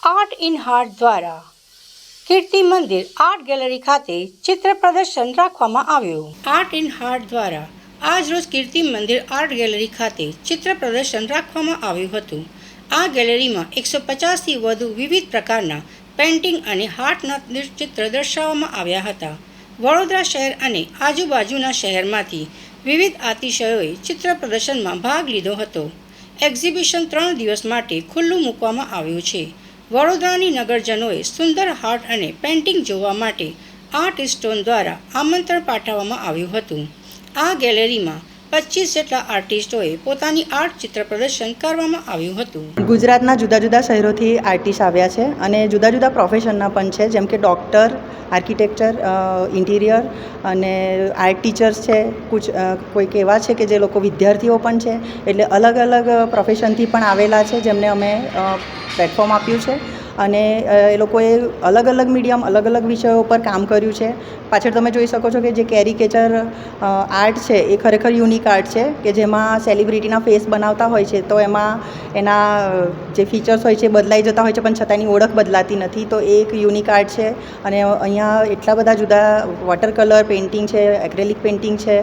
Art in heart દ્વારા Kirti Mandir art gallery ખાતે ચિત્ર પ્રદર્શન રાખવામાં આવ્યું. આર્ટ ઇન હાર્ટ દ્વારા આજરોજ કીર્તિ મંદિર આર્ટ ગેલેરી ખાતે ચિત્ર પ્રદર્શન રાખવામાં આવ્યું હતું. આ ગેલેરીમાં 150થી વધુ વિવિધ પ્રકારના પેઇન્ટિંગ અને હાર્ટના ચિત્ર દર્શાવવામાં આવ્યા હતા. વડોદરા શહેર અને આજુબાજુના શહેરમાંથી વિવિધ આતિશયોએ ચિત્ર પ્રદર્શનમાં ભાગ લીધો હતો. એક્ઝિબિશન 3 દિવસ માટે ખુલ્લું મૂકવામાં આવ્યું છે. વડોદરાની નગરજનોએ સુંદર હાર્ટ અને પેઇન્ટિંગ જોવા માટે આર્ટિસ્ટોન દ્વારા આમંત્રણ પાઠવવામાં આવ્યું હતું. આ ગેલેરીમાં 25 જેટલા આર્ટિસ્ટોએ પોતાની આર્ટ ચિત્ર પ્રદર્શન કરવામાં આવ્યું હતું. ગુજરાતના જુદા જુદા શહેરોથી આર્ટિસ્ટ આવ્યા છે અને જુદા જુદા પ્રોફેશનના પણ છે, જેમ કે ડૉક્ટર, આર્કિટેક્ચર, ઇન્ટિરિયર અને આર્ટ ટીચર્સ છે. કોઈક એવા છે કે જે લોકો વિદ્યાર્થીઓ પણ છે, એટલે અલગ અલગ પ્રોફેશનથી પણ આવેલા છે, જેમને અમે પ્લેટફોર્મ આપ્યું છે. અને એ લોકોએ અલગ અલગ મીડિયમ, અલગ અલગ વિષયો પર કામ કર્યું છે. પાછળ તમે જોઈ શકો છો કે જે કેરિકેચર આર્ટ છે એ ખરેખર યુનિક આર્ટ છે, કે જેમાં સેલિબ્રિટીના ફેસ બનાવતા હોય છે, તો એમાં એના જે ફીચર્સ હોય છે એ બદલાઈ જતા હોય છે, પણ છતાં એની ઓળખ બદલાતી નથી. તો એ એક યુનિક આર્ટ છે. અને અહીંયા એટલા બધા જુદા વોટર કલર પેઇન્ટિંગ છે, એક્રેલિક પેઇન્ટિંગ છે,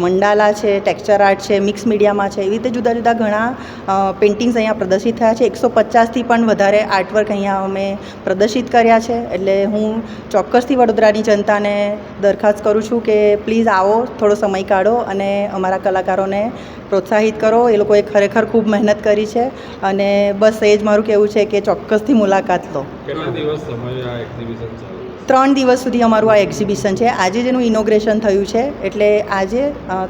મંડાલા છે, ટેક્સચર આર્ટ છે, મિક્સ મીડિયામાં છે, એવી રીતે જુદા જુદા ઘણા પેઇન્ટિંગ્સ અહીંયા પ્રદર્શિત થયા છે. 150થી પણ વધારે આર્ટવર્ક અહીંયા અમે પ્રદર્શિત કર્યા છે. એટલે હું ચોક્કસથી વડોદરાની જનતાને દરખાસ્ત કરું છું કે પ્લીઝ આવો, થોડો સમય કાઢો અને અમારા કલાકારોને પ્રોત્સાહિત કરો. એ લોકોએ ખરેખર ખૂબ મહેનત કરી છે અને બસ એ જ મારું કહેવું છે કે ચોક્કસથી મુલાકાત લો. કેટલા દિવસ સમય આ એક્ઝિબિશન ચાલુ? 3 દિવસ સુધી અમારું આ એક્ઝિબિશન છે. આજે જેનું ઇનોગ્રેશન થયું છે, એટલે આજે,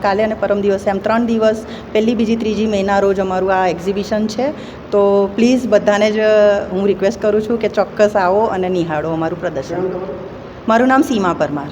કાલે અને પરમ દિવસે, આમ 3 દિવસ, 1, 2, 3 મેના રોજ અમારું આ એક્ઝિબિશન છે. તો પ્લીઝ બધાને જ હું રિક્વેસ્ટ કરું છું કે ચોક્કસ આવો અને નિહાળો અમારું પ્રદર્શન. મારું નામ સીમા પરમાર.